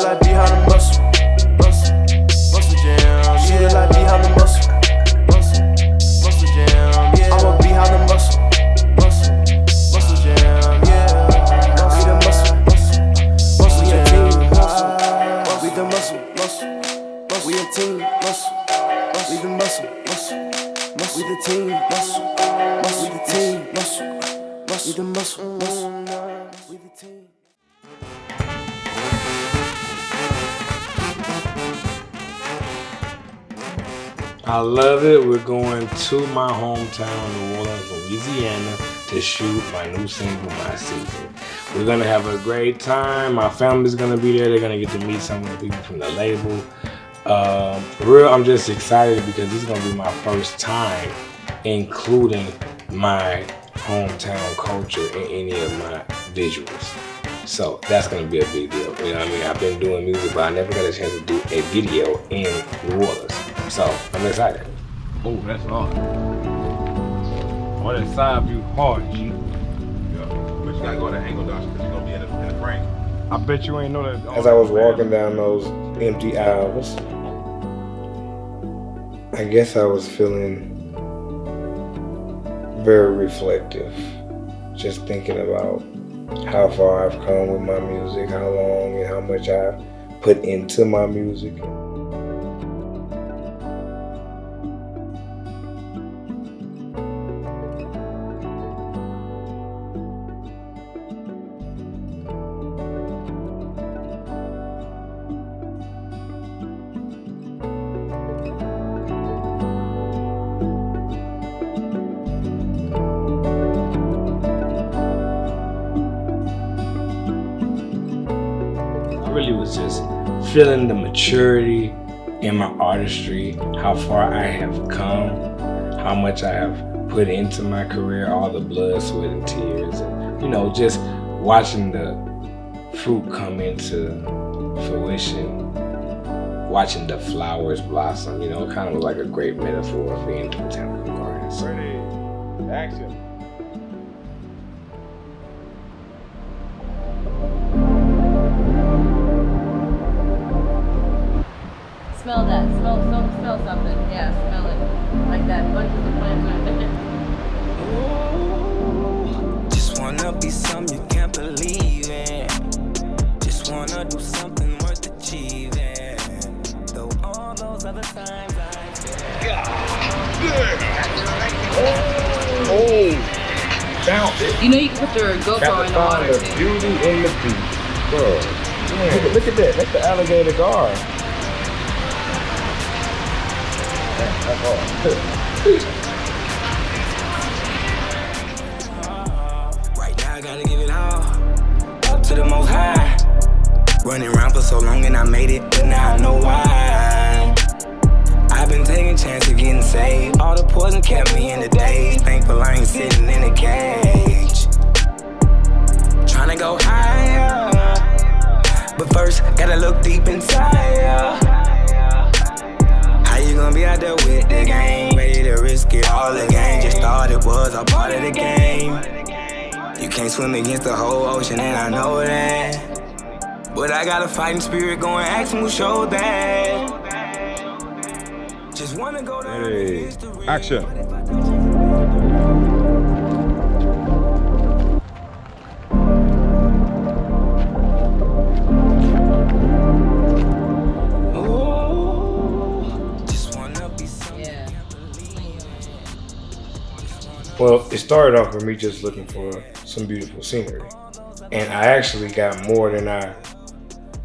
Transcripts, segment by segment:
like behind the muscle, muscle jam. She look like behind the muscle, muscle jam. Yeah, I'ma behind the muscle, muscle jam. Yeah, we the muscle, muscle jam. We the muscle, we a team, muscle. We the muscle, we the team, muscle. We the team, muscle. We the muscle, we the team. I love it. We're going to my hometown, New Orleans, Louisiana, to shoot my new single, My Season. We're gonna have a great time. My family's gonna be there. They're gonna get to meet some of the people from the label. For real, I'm just excited because this is gonna be my first time including my hometown culture in any of my visuals. So that's gonna be a big deal. You know what I mean? I've been doing music, but I never got a chance to do a video in New Orleans. So I'm excited. Oh, that's hard. Oh, that side view hard, G. Yeah. But you gotta go to angle, Dasha, because you're gonna be in the frame. I bet you ain't know that. As I was walking down those empty aisles, I guess I was feeling very reflective. Just thinking about how far I've come with my music, how long and how much I've put into my music. Really was just feeling the maturity in my artistry, how far I have come, how much I have put into my career, all the blood, sweat, and tears, and you know, just watching the fruit come into fruition, watching the flowers blossom, you know, it kind of was like a great metaphor of being the Botanical Gardens. Ready, action. Smell that. Smell something. Yeah, smell it. Like that. Bunches of plants. Just wanna be something you can't believe in. Just wanna do something worth achieving. Though all those other times Found it. You know you can put your GoPro in the water the too. beauty in the beast. Bro, look at that. That's the alligator guard. That's all. right now I gotta give it all up to the most high. Running around for so long and I made it, but now I know why. I've been taking chances getting saved. All the poison kept me in the days. Thankful I ain't sitting in a cage. Tryna go higher, but first gotta look deep inside. How you gonna be out there with the game? Ready to risk it all again. Just thought it was a part of the game. You can't swim against the whole ocean and I know that. But I got a fighting spirit going, ask who showed that. Just wanna go down Hey, history. action. Well, it started off with me just looking for some beautiful scenery. And I actually got more than I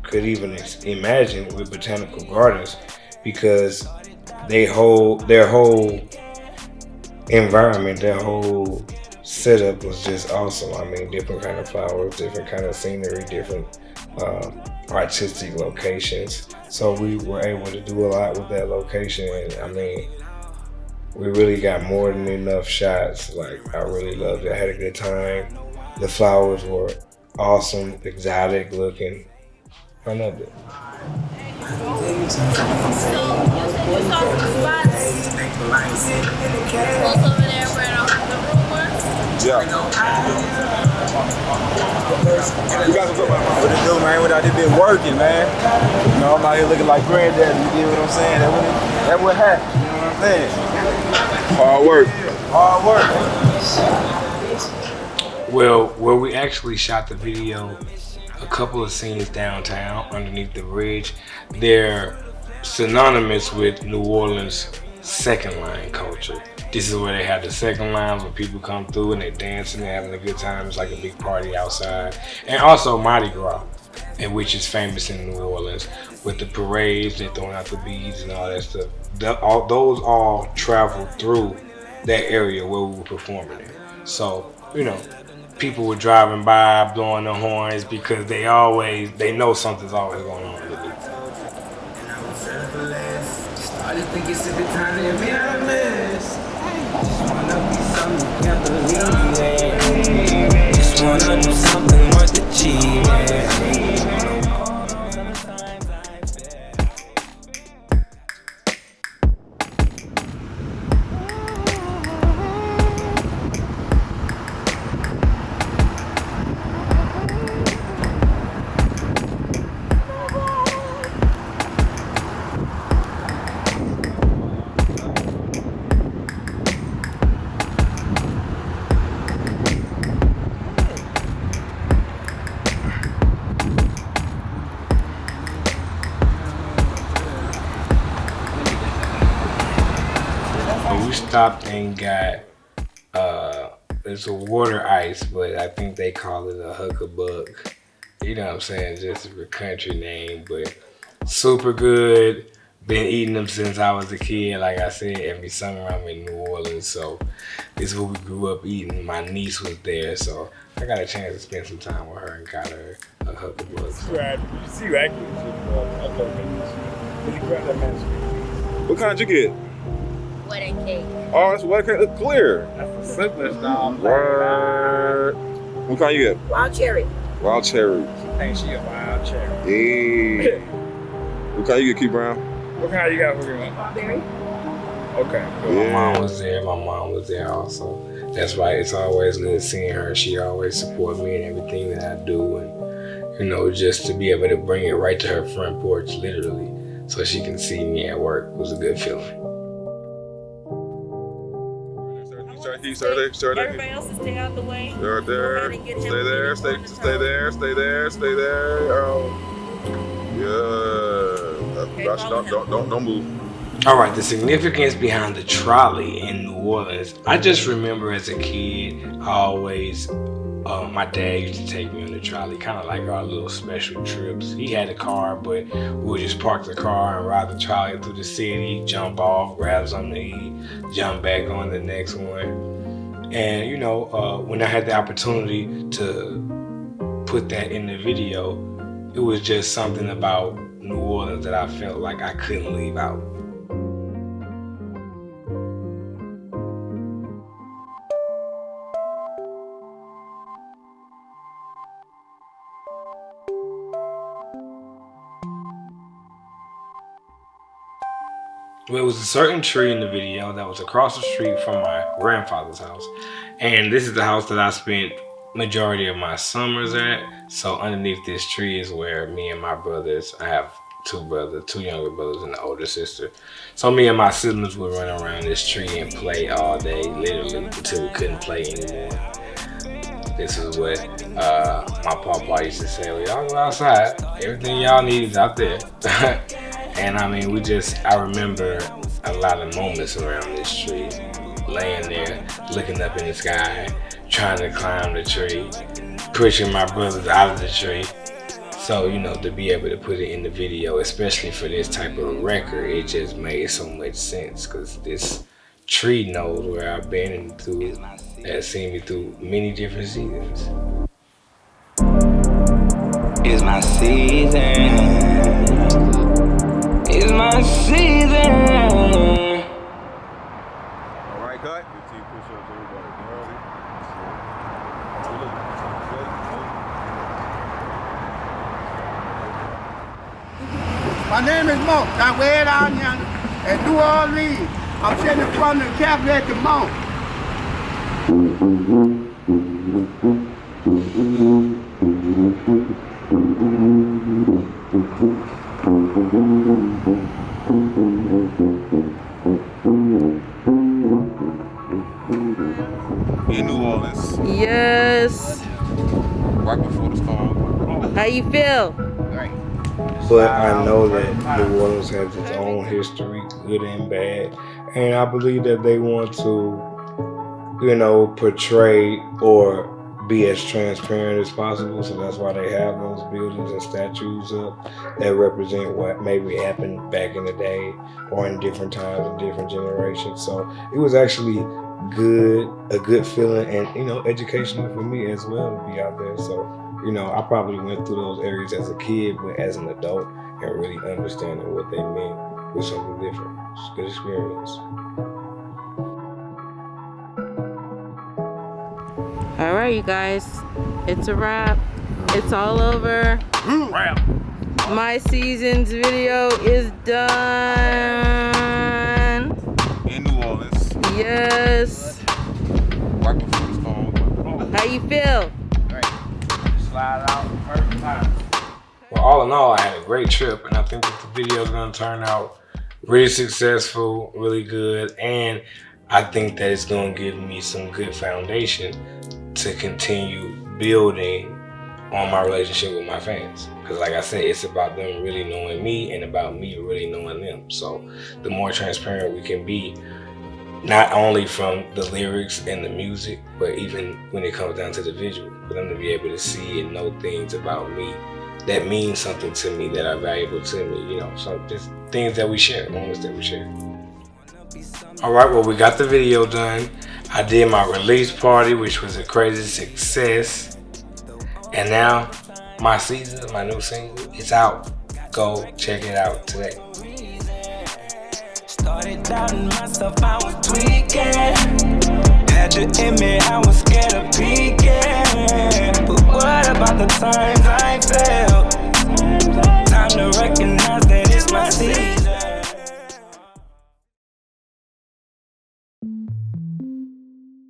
could even imagine with Botanical Gardens because their whole environment, their whole setup was just awesome. I mean, different kind of flowers, different kind of scenery, different artistic locations. So we were able to do a lot with that location. And I mean, we really got more than enough shots. Like, I really loved it. I had a good time. The flowers were awesome, exotic looking. I loved it. Yeah. You guys what's up, man? What it do, man? What I just been working, man. You know, I'm out here looking like granddaddy. You get what I'm saying? That what happened. You know what I'm saying? Hard work. Hard work. Well, where we actually shot the video, a couple of scenes downtown underneath the bridge, they're synonymous with New Orleans' second line culture. This is where they have the second line where people come through and they're dancing, they're having a good time. It's like a big party outside. And also Mardi Gras, and which is famous in New Orleans with the parades, they're throwing out the beads and all that stuff. Those all travel through that area where we were performing in. So, you know, people were driving by, blowing the horns because they know something's always going on with it. Started thinking it's a good time to be honest. Just wanna be something you can't believe in. Just wanna do something worth achieving. We stopped and got it's a water ice, but I think they call it a huckabug. You know what I'm saying? Just a country name, but super good. Been eating them since I was a kid. Like I said, every summer I'm in New Orleans, so this is what we grew up eating. My niece was there, so I got a chance to spend some time with her and got her a huckabug. What kind did you get? Wedding cake. Oh, that's what cake. Look clear. That's the simplest, dog. Word. What kind you get? Wild cherry. Wild cherry. I think she a wild cherry. Yeah. What kind you get, Kief Brown? What kind you got for me? Strawberry. Okay. My mom was there. My mom was there also. That's why it's always good seeing her. She always supports me in everything that I do, and you know, just to be able to bring it right to her front porch, literally, so she can see me at work was a good feeling. Everybody else to stay out the way. Stay there. Stay there. Stay there. Yeah. Dasha, don't move. All right, the significance behind the trolley in New Orleans. I just remember as a kid, my dad used to take me on the trolley, kind of like our little special trips. He had a car, but we would just park the car and ride the trolley through the city, jump off, grab something to eat, jump back on the next one. And you know, when I had the opportunity to put that in the video, it was just something about New Orleans that I felt like I couldn't leave out. Well, it was a certain tree in the video that was across the street from my grandfather's house. And this is the house that I spent majority of my summers at. So underneath this tree is where me and my brothers, I have two younger brothers and an older sister. So me and my siblings would run around this tree and play all day, literally, until we couldn't play anymore. This is what my papa used to say, well, y'all go outside. Everything y'all need is out there. And I mean, I remember a lot of moments around this tree, laying there, looking up in the sky, trying to climb the tree, pushing my brothers out of the tree. So, you know, to be able to put it in the video, especially for this type of record, it just made so much sense, because this tree knows where I've been and has seen me through many different seasons. It's my season. It's my season. All right, cut. 15 push-ups, everybody. My name is Monk. I'm way down here at New Orleans. I'm sitting in front of the cafe at the Monk. In New Orleans, Yes. right before the storm. How you feel? But I know that New Orleans has its own history, good and bad, and I believe that they want to, portray or be as transparent as possible. So that's why they have those buildings and statues up that represent what maybe happened back in the day or in different times and different generations. So it was actually a good feeling, and educational for me as well to be out there. So I probably went through those areas as a kid, but as an adult and really understanding what they meant was something different. It's a good experience. All right, you guys. It's a wrap. It's all over. Wrap. My season's video is done. In New Orleans, Yes. right before the storm. How you feel? Slide out the first time. Well, all in all, I had a great trip, and I think that the video is going to turn out really successful, really good, and I think that it's going to give me some good foundation to continue building on my relationship with my fans. Because like I said, it's about them really knowing me and about me really knowing them. So the more transparent we can be, not only from the lyrics and the music, but even when it comes down to the visual, for them to be able to see and know things about me that mean something to me, that are valuable to me, so just things that we share, moments that we share. All right, well, we got the video done. I did my release party, which was a crazy success. And now my season, my new single, it's out. Go check it out today. Started doubting myself, I was tweaking. Had to admit I was scared of peeking. But what about the times I failed? Time to recognize that it's my season.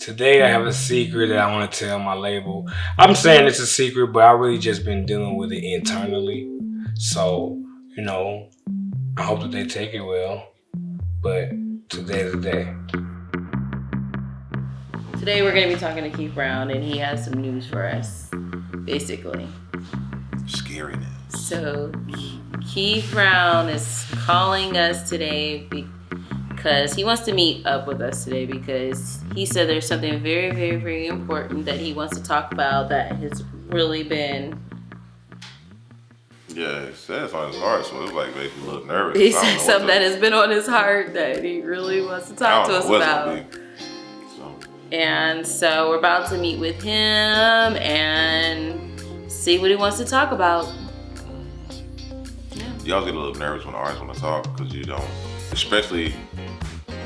Today I have a secret that I want to tell my label. I'm saying it's a secret, but I really just been dealing with it internally. So, I hope that they take it well. But today's the day. Today we're going to be talking to Kief Brown, and he has some news for us, basically. Scary news. So Kief Brown is calling us today because he wants to meet up with us today, because he said there's something very, very, very important that he wants to talk about that has really been... Yeah, it says on his heart, so it's like makes me a little nervous. He said something that has been on his heart that he really wants to talk to us about. And so we're about to meet with him and see what he wants to talk about. You always get a little nervous when artists want to talk, because you don't, especially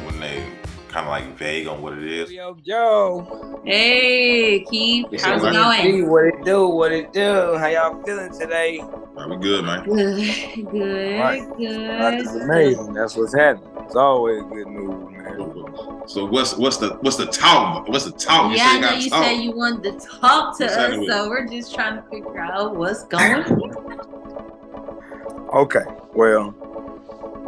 when they kind of like vague on what it is. Yo. Hey, Kief, how's it going? What it do? How y'all feeling today? We good, man. Good, Right. good. It's amazing. That's what's happening. It's always good news, man. So what's the talk? What's the talk? Yeah, I know you said you wanted to talk to us, so we're just trying to figure out what's going on. Okay, well,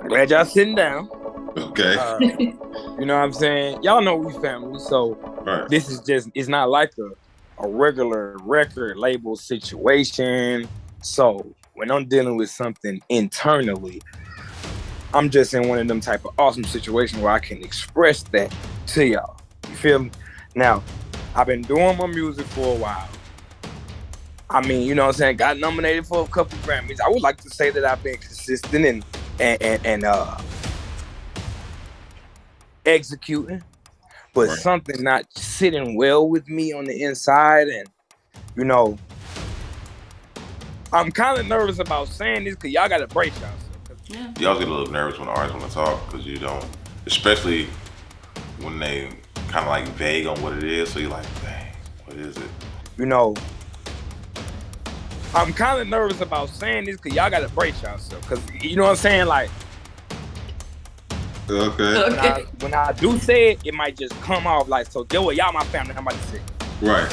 I'm glad y'all sitting down. Okay. You know what I'm saying? Y'all know we family, so Right. This is just, it's not like a regular record label situation. So when I'm dealing with something internally, I'm just in one of them type of awesome situations where I can express that to y'all. You feel me? Now, I've been doing my music for a while. I mean, you know what I'm saying? Got nominated for a couple Grammys. I would like to say that I've been consistent and executing, but Right. something not sitting well with me on the inside. And, I'm kind of nervous about saying this because y'all got to brace yourself. Yeah. You always get a little nervous when artists want to talk, because you don't, especially when they kind of like vague on what it is. So you're like, dang, what is it? I'm kind of nervous about saying this because y'all got to brace yourself. Because, you know what I'm saying? Like, Okay. when I do say it, it might just come off like, so, yo, y'all my family, I'm about to say. Right.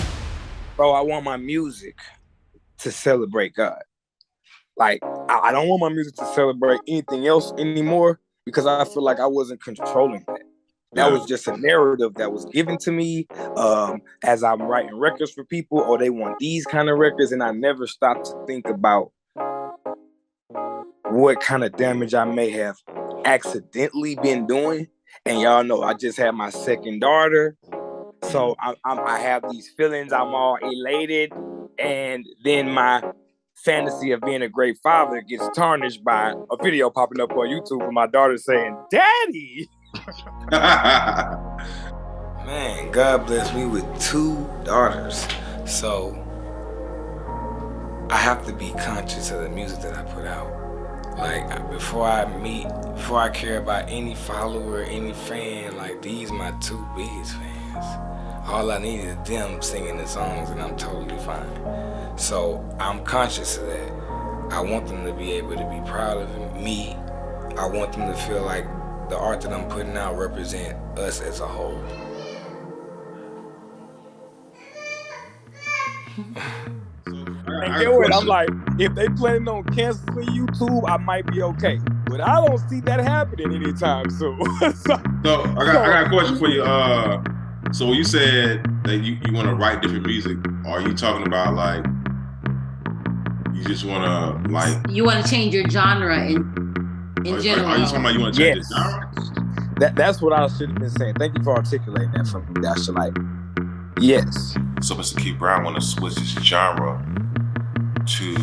Bro, I want my music to celebrate God. Like, I don't want my music to celebrate anything else anymore because I feel like I wasn't controlling that. That was just a narrative that was given to me as I'm writing records for people, or they want these kind of records, and I never stopped to think about what kind of damage I may have accidentally been doing. And y'all know I just had my second daughter, so I have these feelings. I'm all elated, and then my fantasy of being a great father gets tarnished by a video popping up on YouTube of my daughter saying, "Daddy." Man, God blessed me with 2 daughters, so I have to be conscious of the music that I put out. Like, before I care about any follower, any fan, like, these my 2 biggest fans. All I need is them singing the songs and I'm totally fine. So I'm conscious of that. I want them to be able to be proud of me. I want them to feel like the art that I'm putting out represent us as a whole. And get what? I'm like, if they planning on canceling YouTube, I might be okay. But I don't see that happening anytime soon. So I got a question for you. So when you said that you want to write different music, are you talking about like you just want to like you want to change your genre in general? Are you talking about you want to change the genre? That's what I should have been saying. Thank you for articulating that for me, Dasha. Like, yes. So Mr. Kief Brown want to switch his genre to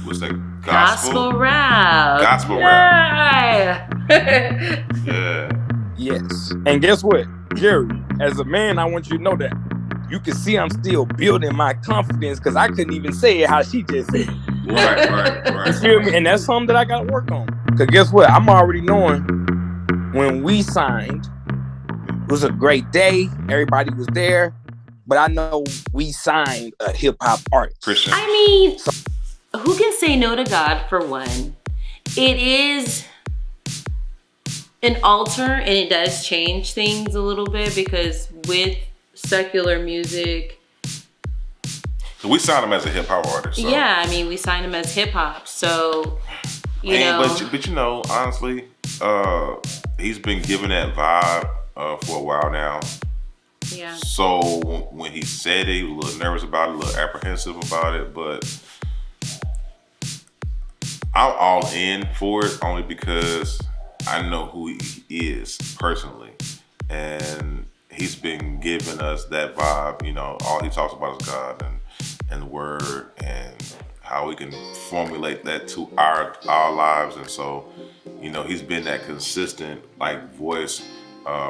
what's that? Gospel rap. Gospel rap. Yeah. Yes. And guess what, Garry? As a man, I want you to know that you can see I'm still building my confidence because I couldn't even say it how she just said it. Right. You feel me? And that's something that I got to work on. Because guess what? I'm already knowing when we signed, it was a great day. Everybody was there. But I know we signed a hip-hop artist. Christian. I mean, who can say no to God, for one? It is an altar, and it does change things a little bit because with secular music... So we signed him as a hip-hop artist. So. Yeah, I mean, we signed him as hip-hop, so, you know... But you know, honestly, he's been giving that vibe for a while now. Yeah. So when he said it, he was a little nervous about it, a little apprehensive about it, but I'm all in for it only because I know who he is personally. And he's been giving us that vibe, you know, all he talks about is God and the word and how we can formulate that to our lives. And so, you know, he's been that consistent like voice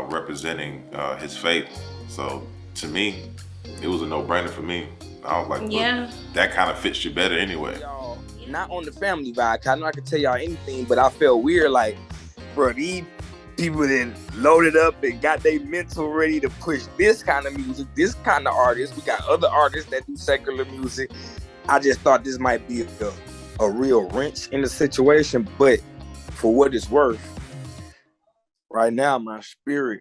representing his faith. So to me, it was a no-brainer for me. I was like, yeah, that kind of fits you better anyway. Y'all, not on the family vibe. I know I can tell y'all anything, but I felt weird. Like, bro, these people that loaded up and got their mental ready to push this kind of music, this kind of artist. We got other artists that do secular music. I just thought this might be a real wrench in the situation, but for what it's worth, right now, my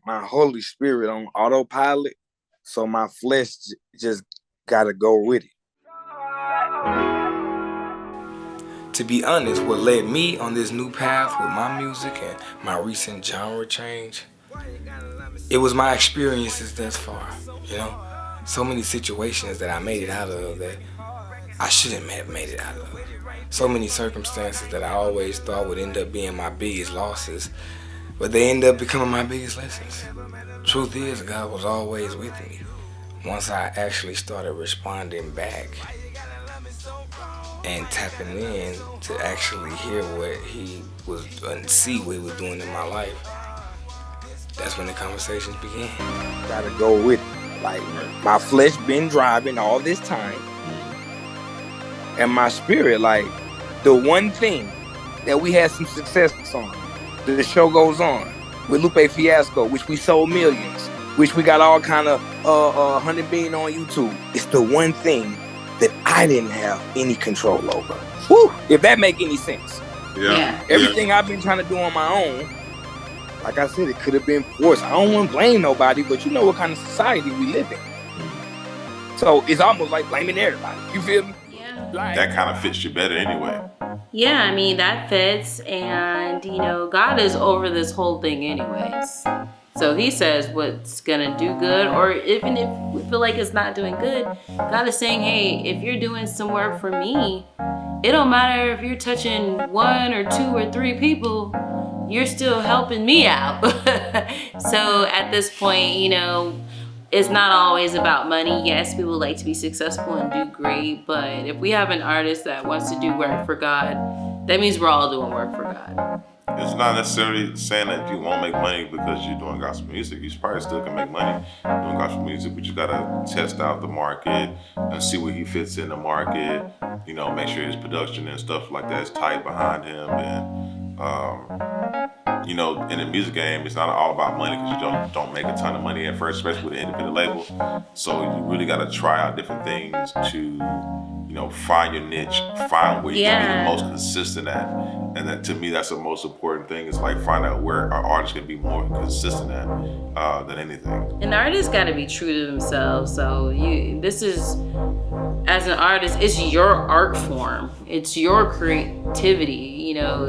Holy Spirit on autopilot, so my flesh just gotta go with it. To be honest, what led me on this new path with my music and my recent genre change, it was my experiences thus far, you know? So many situations that I made it out of that I shouldn't have made it out of. So many circumstances that I always thought would end up being my biggest losses, but they end up becoming my biggest lessons. Truth is, God was always with me. Once I actually started responding back and tapping in to actually hear what he was and see what he was doing in my life, that's when the conversations began. Gotta go with it. Like, my flesh been driving all this time, and my spirit, like, the one thing that we had some success on, the show goes on with Lupe Fiasco, which we sold millions, which we got all kind of 100 billion on YouTube. It's the one thing that I didn't have any control over. Woo! If that make any sense. Yeah. Everything I've been trying to do on my own, like I said, it could have been forced. I don't want to blame nobody, but you know what kind of society we live in. So it's almost like blaming everybody. You feel me? that kind of fits you better anyway. Yeah, I mean, that fits. And, you know, God is over this whole thing anyways. So he says what's going to do good, or even if we feel like it's not doing good, God is saying, hey, if you're doing some work for me, it don't matter if you're touching 1 or 2 or 3 people, you're still helping me out. So at this point, you know, it's not always about money. Yes, we would like to be successful and do great, but if we have an artist that wants to do work for God, that means we're all doing work for God. It's not necessarily saying that you won't make money because you're doing gospel music. You probably still can make money doing gospel music, but you gotta test out the market and see where he fits in the market. You know, make sure his production and stuff like that is tight behind him. And you know, in the music game, it's not all about money because you don't make a ton of money at first, especially with an independent label. So you really gotta try out different things to, you know, find your niche, find where you can be the most consistent at. And that, to me, that's the most important thing, is like find out where our artists can be more consistent at than anything. An artist got to be true to themselves. So this is, as an artist, it's your art form. It's your creativity. You know,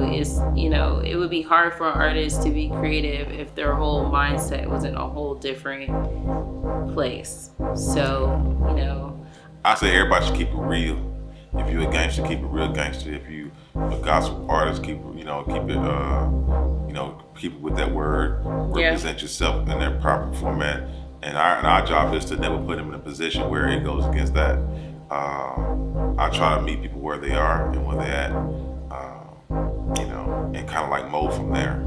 it would be hard for an artist to be creative if their whole mindset was in a whole different place. So, you know, I say everybody should keep it real. If you're a gangster, keep it real gangster. If you a gospel artist, keep it with that word. Represent yourself in that proper format. And our job is to never put them in a position where it goes against that. I try to meet people where they are and where they're at, you know, and kind of like mold from there.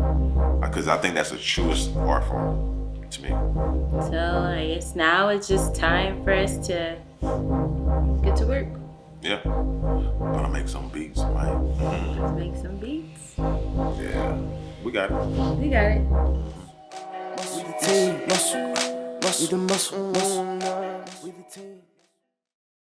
Because I think that's the truest art form to me. So I guess now it's just time for us to get to work. Yeah. Gonna make some beats, man. Let's make some beats. Yeah. We got it. We got it. We the team, muscle, we the muscle, we the team.